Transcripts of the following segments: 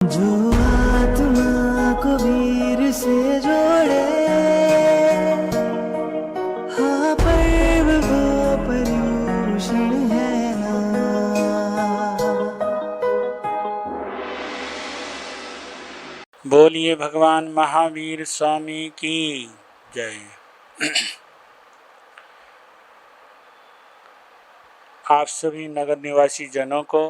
जो आत्मा को वीर से जोड़े, हाँ पर्व वो पर्यूषण है ना। बोलिए भगवान महावीर स्वामी की जय। आप सभी नगर निवासी जनों को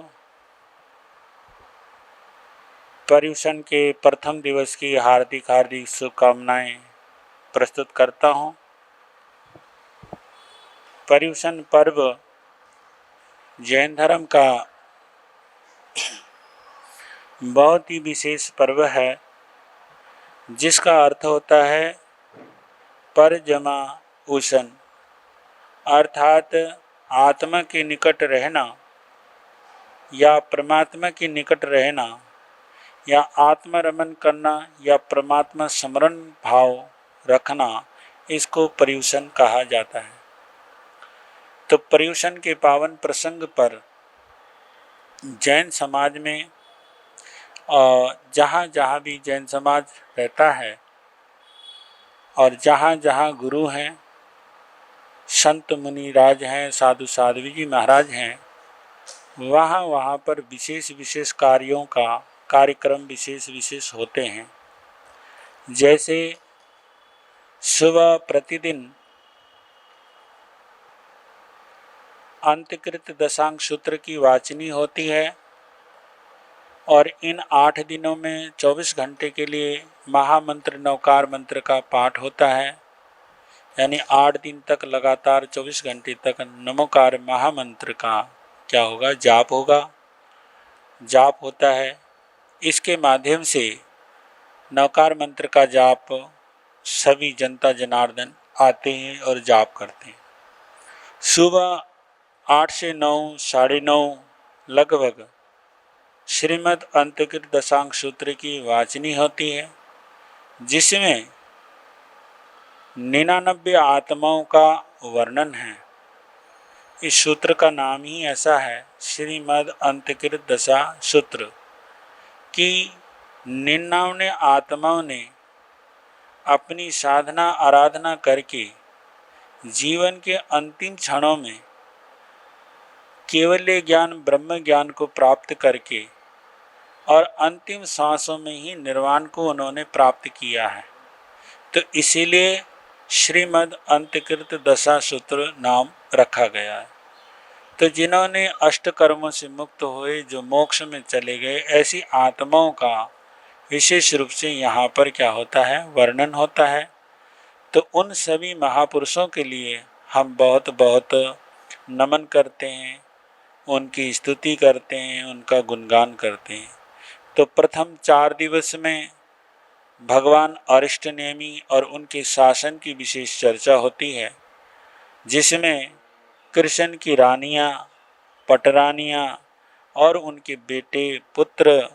पर्युषण के प्रथम दिवस की हार्दिक हार्दिक शुभकामनाएं प्रस्तुत करता हूं। पर्युषण पर्व जैन धर्म का बहुत ही विशेष पर्व है, जिसका अर्थ होता है पर जमा उषण, अर्थात आत्मा के निकट रहना या परमात्मा के निकट रहना या आत्मरमण करना या परमात्मा स्मरण भाव रखना, इसको पर्युषण कहा जाता है। तो पर्युषण के पावन प्रसंग पर जैन समाज में जहाँ जहाँ भी जैन समाज रहता है और जहाँ जहाँ गुरु हैं, संत मुनि राज हैं, साधु साध्वी जी महाराज हैं, वहाँ वहाँ पर विशेष विशेष कार्यों का कार्यक्रम विशेष विशेष होते हैं। जैसे सुबह प्रतिदिन अंतकृत दशांग सूत्र की वाचनी होती है और इन 8 दिनों में 24 घंटे के लिए महामंत्र नवकार मंत्र का पाठ होता है। यानी 8 दिन तक लगातार 24 घंटे तक नमोकार महामंत्र का क्या होगा, जाप होगा, जाप होता है। इसके माध्यम से नवकार मंत्र का जाप सभी जनता जनार्दन आते हैं और जाप करते हैं। सुबह 8 से 9, 9:30 लगभग श्रीमद् अंतकृत दशांग सूत्र की वाचनी होती है, जिसमें 99 आत्माओं का वर्णन है। इस सूत्र का नाम ही ऐसा है, श्रीमद् अंतकृत दशा सूत्र, कि 99 आत्माओं ने अपनी साधना आराधना करके जीवन के अंतिम क्षणों में केवल्य ज्ञान ब्रह्म ज्ञान को प्राप्त करके और अंतिम सांसों में ही निर्वाण को उन्होंने प्राप्त किया है। तो इसीलिए श्रीमद् अंतकृत दशा सूत्र नाम रखा गया है। तो जिन्होंने अष्ट कर्मों से मुक्त हुए, जो मोक्ष में चले गए, ऐसी आत्माओं का विशेष रूप से यहाँ पर क्या होता है, वर्णन होता है। तो उन सभी महापुरुषों के लिए हम बहुत बहुत नमन करते हैं, उनकी स्तुति करते हैं, उनका गुणगान करते हैं। तो प्रथम 4 दिवस में भगवान अरिष्टनेमी और उनके शासन की विशेष चर्चा होती है, जिसमें कृष्ण की रानियाँ, पटरानियाँ और उनके बेटे, पुत्र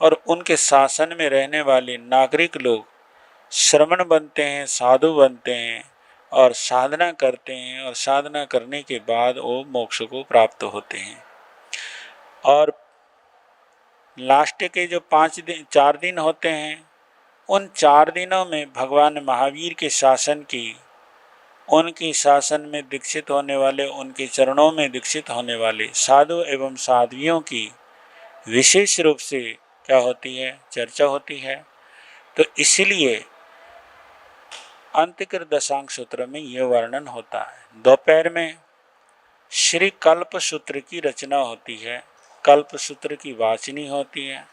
और उनके शासन में रहने वाले नागरिक लोग श्रमण बनते हैं, साधु बनते हैं और साधना करते हैं, और साधना करने के बाद वो मोक्ष को प्राप्त होते हैं। और लास्ट के जो 4 दिन होते हैं, उन 4 दिनों में भगवान महावीर के शासन की, उनकी शासन में दीक्षित होने वाले, उनके चरणों में दीक्षित होने वाले साधु एवं साध्वियों की विशेष रूप से क्या होती है, चर्चा होती है। तो इसलिए अंतकृत दशांग सूत्र में यह वर्णन होता है। दोपहर में श्री कल्प सूत्र की रचना होती है, कल्प सूत्र की वाचनी होती है।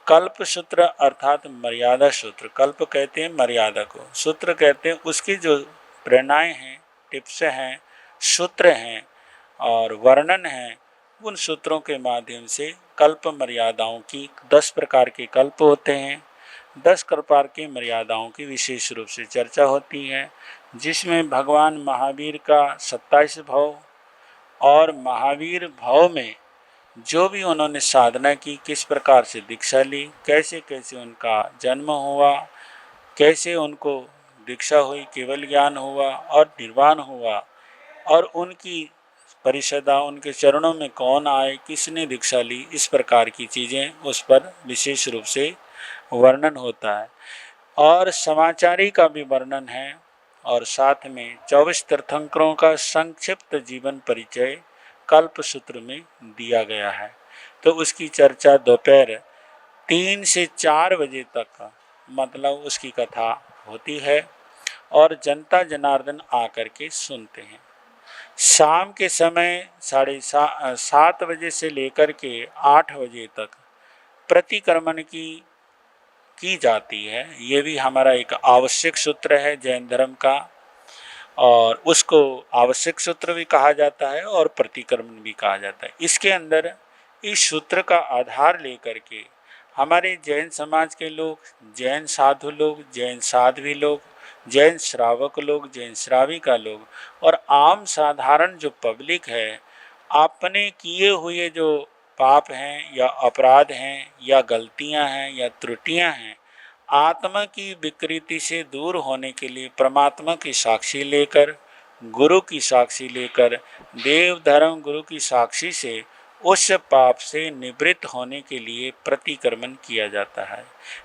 कल्प सूत्र अर्थात मर्यादा सूत्र, कल्प कहते हैं मर्यादा को, सूत्र कहते हैं उसकी जो प्रेरणाएं हैं, टिप्स हैं, सूत्र हैं और वर्णन हैं, उन सूत्रों के माध्यम से कल्प मर्यादाओं की 10 प्रकार के कल्प होते हैं, 10 प्रकार की मर्यादाओं की विशेष रूप से चर्चा होती है, जिसमें भगवान महावीर का 27 भव और महावीर भव में जो भी उन्होंने साधना की, किस प्रकार से दीक्षा ली, कैसे कैसे उनका जन्म हुआ, कैसे उनको दीक्षा हुई, केवल ज्ञान हुआ और निर्वाण हुआ, और उनकी परिषदा, उनके चरणों में कौन आए, किसने दीक्षा ली, इस प्रकार की चीज़ें उस पर विशेष रूप से वर्णन होता है। और समाचारी का भी वर्णन है और साथ में 24 तीर्थंकरों का संक्षिप्त जीवन परिचय कल्पसूत्र में दिया गया है। तो उसकी चर्चा दोपहर 3 से 4 बजे तक मतलब उसकी कथा होती है और जनता जनार्दन आकर के सुनते हैं। शाम के समय 7:30 बजे से लेकर के 8 बजे तक प्रतिक्रमण की जाती है। ये भी हमारा एक आवश्यक सूत्र है जैन धर्म का, और उसको आवश्यक सूत्र भी कहा जाता है और प्रतिक्रमण भी कहा जाता है। इसके अंदर इस सूत्र का आधार लेकर के हमारे जैन समाज के लोग, जैन साधु लोग, जैन साध्वी लोग, जैन श्रावक लोग, जैन श्राविका लोग और आम साधारण जो पब्लिक है, अपने किए हुए जो पाप हैं या अपराध हैं या गलतियां हैं या त्रुटियां हैं, आत्मा की विकृति से दूर होने के लिए परमात्मा की साक्षी लेकर, गुरु की साक्षी लेकर, देव धर्म गुरु की साक्षी से उस पाप से निवृत्त होने के लिए प्रतिक्रमण किया जाता है।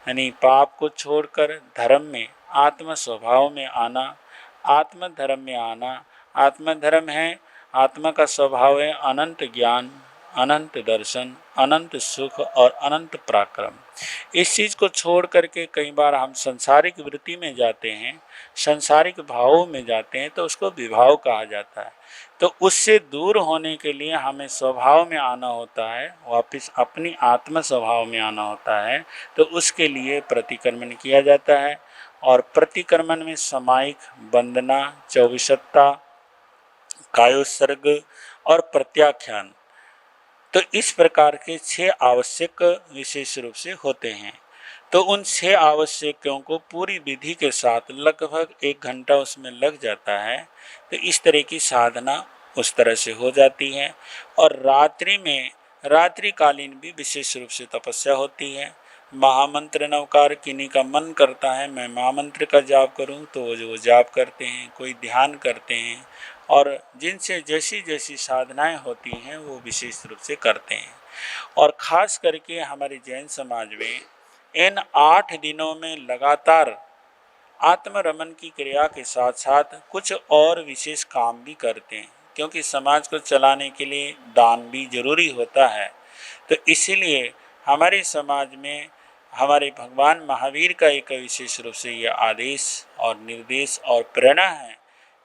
यानी पाप को छोड़कर धर्म में, आत्म स्वभाव में आना, आत्म धर्म में आना। आत्म धर्म है, आत्मा का स्वभाव है अनंत ज्ञान, अनंत दर्शन, अनंत सुख और अनंत पराक्रम। इस चीज़ को छोड़ करके कई बार हम संसारिक वृत्ति में जाते हैं, संसारिक भावों में जाते हैं, तो उसको विभाव कहा जाता है। तो उससे दूर होने के लिए हमें स्वभाव में आना होता है, वापस अपनी आत्म स्वभाव में आना होता है। तो उसके लिए प्रतिक्रमण किया जाता है और प्रतिक्रमण में समायिक, वंदना, चौविशत्ता, कायोत्सर्ग और प्रत्याख्यान, तो इस प्रकार के 6 आवश्यक विशेष रूप से होते हैं। तो उन 6 आवश्यकों को पूरी विधि के साथ लगभग 1 घंटा उसमें लग जाता है। तो इस तरह की साधना उस तरह से हो जाती है। और रात्रि में, रात्रिकालीन भी विशेष रूप से तपस्या होती है। महामंत्र नवकार, किन्हीं का मन करता है मैं महामंत्र का जाप करूं, तो वो जाप करते हैं, कोई ध्यान करते हैं, और जिनसे जैसी जैसी साधनाएं होती हैं वो विशेष रूप से करते हैं। और ख़ास करके हमारे जैन समाज में इन 8 दिनों में लगातार आत्मरमन की क्रिया के साथ साथ कुछ और विशेष काम भी करते हैं, क्योंकि समाज को चलाने के लिए दान भी जरूरी होता है। तो इसीलिए हमारे समाज में हमारे भगवान महावीर का एक विशेष रूप से यह आदेश और निर्देश और प्रेरणा है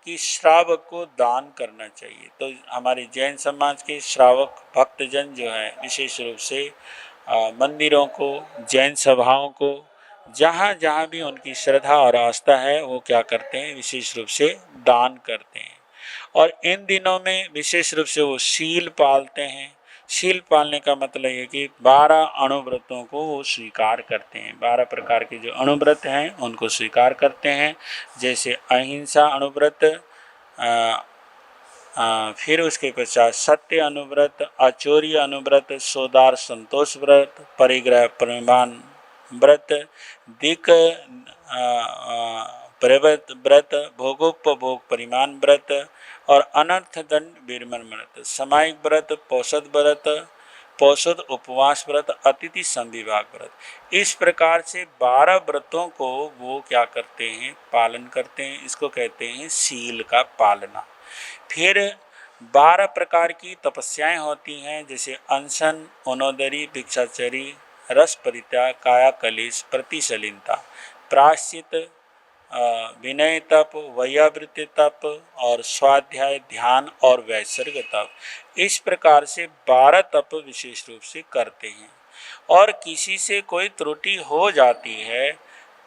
कि श्रावक को दान करना चाहिए। तो हमारे जैन समाज के श्रावक भक्तजन जो है विशेष रूप से मंदिरों को, जैन सभाओं को, जहाँ जहाँ भी उनकी श्रद्धा और आस्था है वो क्या करते हैं, विशेष रूप से दान करते हैं। और इन दिनों में विशेष रूप से वो शील पालते हैं। शील पालने का मतलब ये कि 12 अणुव्रतों को वो स्वीकार करते हैं। 12 प्रकार के जो अणुव्रत हैं उनको स्वीकार करते हैं, जैसे अहिंसा अणुव्रत, फिर उसके पश्चात सत्य अनुव्रत, आचौर्य अनुव्रत, सोदार संतोष व्रत, परिग्रह परिमाण व्रत, दिक प्रवृत्त व्रत, भोगोपभोग परिमाण व्रत और अनर्थ दंड विरमण व्रत, सामायिक व्रत, पौषध व्रत, पौषध उपवास व्रत, अतिथि संविभाग व्रत। इस प्रकार से 12 व्रतों को वो क्या करते हैं, पालन करते हैं। इसको कहते हैं शील का पालना। फिर 12 प्रकार की तपस्याएं होती हैं, जैसे अनशन, ओनोदरी, भिक्षाचरी, रस परित्याग, काया कलेश, प्रतिशलीनता, प्रायश्चित, विनय तप, वैयावृत्ति तप और स्वाध्याय, ध्यान और वैसर्ग तप। इस प्रकार से 12 तप विशेष रूप से करते हैं। और किसी से कोई त्रुटि हो जाती है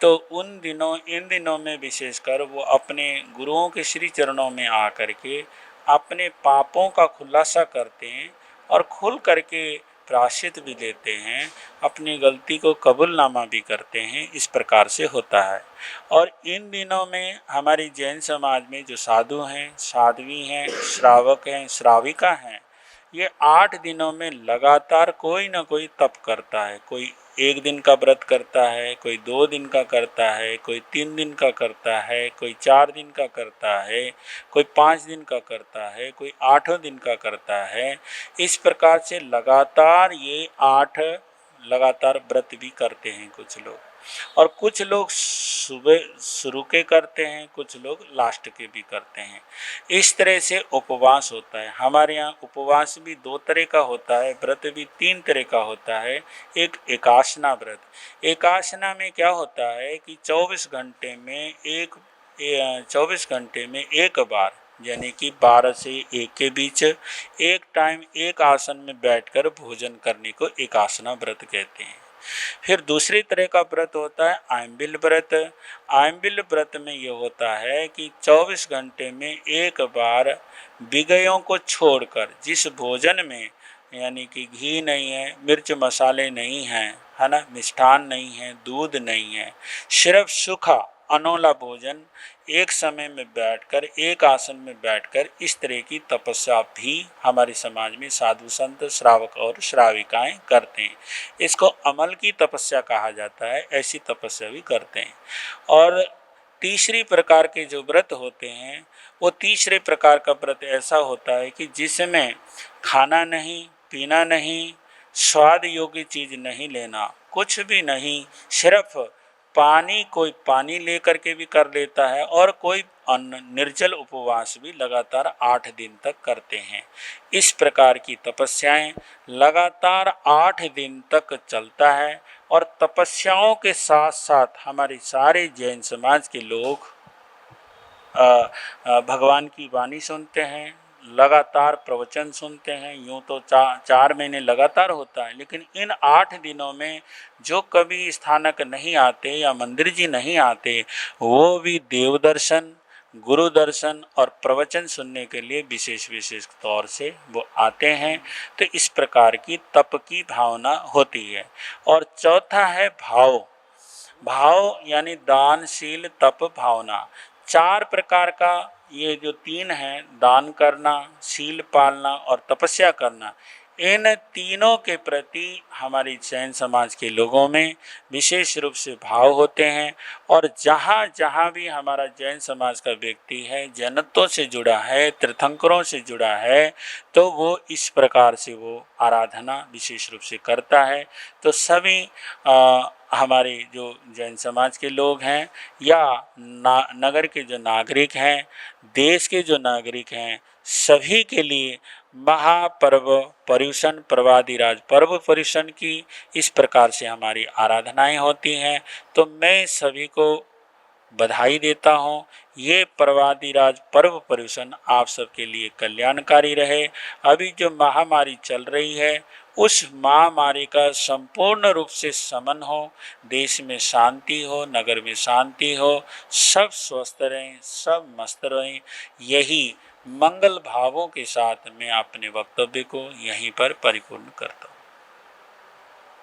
तो इन दिनों में विशेषकर वो अपने गुरुओं के श्री चरणों में आकर के अपने पापों का खुलासा करते हैं और खुल करके प्रायश्चित भी देते हैं, अपनी गलती को कबूलनामा भी करते हैं। इस प्रकार से होता है। और इन दिनों में हमारी जैन समाज में जो साधु हैं, साध्वी हैं, श्रावक हैं, श्राविका हैं, ये 8 दिनों में लगातार कोई ना कोई तप करता है। कोई 1 दिन का व्रत करता है, कोई 2 दिन का करता है, कोई 3 दिन का करता है, कोई 4 दिन का करता है, कोई 5 दिन का करता है, कोई 8 दिन का करता है। इस प्रकार से लगातार ये 8 लगातार व्रत भी करते हैं कुछ लोग, और कुछ लोग सुबह शुरू के करते हैं, कुछ लोग लास्ट के भी करते हैं। इस तरह से उपवास होता है। हमारे यहाँ उपवास भी 2 तरह का होता है, व्रत भी 3 तरह का होता है। एक एकासना व्रत। एकासना में क्या होता है कि 24 घंटे में एक बार, यानी कि 12 से 1 के बीच एक टाइम एक आसन में बैठकर भोजन करने को एकासना व्रत कहते हैं। फिर दूसरी तरह का व्रत होता है आयम्बिल व्रत। आयम्बिल व्रत में ये होता है कि 24 घंटे में एक बार विषयों को छोड़कर, जिस भोजन में यानी कि घी नहीं है, मिर्च मसाले नहीं हैं, है ना, मिष्ठान नहीं है, दूध नहीं है, सिर्फ सूखा अनोला भोजन, एक समय में बैठकर एक आसन में बैठकर इस तरह की तपस्या भी हमारे समाज में साधु संत, श्रावक और श्राविकाएं करते हैं। इसको अमल की तपस्या कहा जाता है, ऐसी तपस्या भी करते हैं। और तीसरी प्रकार के जो व्रत होते हैं, वो तीसरे प्रकार का व्रत ऐसा होता है कि जिसमें खाना नहीं, पीना नहीं, स्वाद योग्य चीज़ नहीं लेना, कुछ भी नहीं, सिर्फ पानी, कोई पानी लेकर के भी कर लेता है, और कोई निर्जल उपवास भी लगातार 8 दिन तक करते हैं। इस प्रकार की तपस्याएं लगातार 8 दिन तक चलता है। और तपस्याओं के साथ साथ हमारे सारे जैन समाज के लोग भगवान की वाणी सुनते हैं, लगातार प्रवचन सुनते हैं। यूँ तो 4 महीने लगातार होता है, लेकिन इन 8 दिनों में जो कभी स्थानक नहीं आते या मंदिर जी नहीं आते, वो भी देव दर्शन, गुरु दर्शन और प्रवचन सुनने के लिए विशेष तौर से वो आते हैं। तो इस प्रकार की तप की भावना होती है। और चौथा है भाव। भाव यानी दानशील, तप, भावना। 4 प्रकार का ये जो 3 हैं, दान करना, शील पालना और तपस्या करना, इन तीनों के प्रति हमारी जैन समाज के लोगों में विशेष रूप से भाव होते हैं। और जहाँ जहाँ भी हमारा जैन समाज का व्यक्ति है, जैनत्व से जुड़ा है, तीर्थंकरों से जुड़ा है, तो वो इस प्रकार से वो आराधना विशेष रूप से करता है। तो सभी हमारे जो जैन समाज के लोग हैं या नगर के जो नागरिक हैं, देश के जो नागरिक हैं, सभी के लिए महापर्व पर्युषण, पर्वादिराज पर्व पर्युषण की इस प्रकार से हमारी आराधनाएं होती हैं। तो मैं सभी को बधाई देता हूँ। ये पर्वादिराज पर्व पर्युषण आप सबके लिए कल्याणकारी रहे। अभी जो महामारी चल रही है, उस महामारी का संपूर्ण रूप से शमन हो, देश में शांति हो, नगर में शांति हो, सब स्वस्थ रहें, सब मस्त रहें। यही मंगल भावों के साथ मैं अपने वक्तव्य को यहीं पर परिपूर्ण करता हूँ।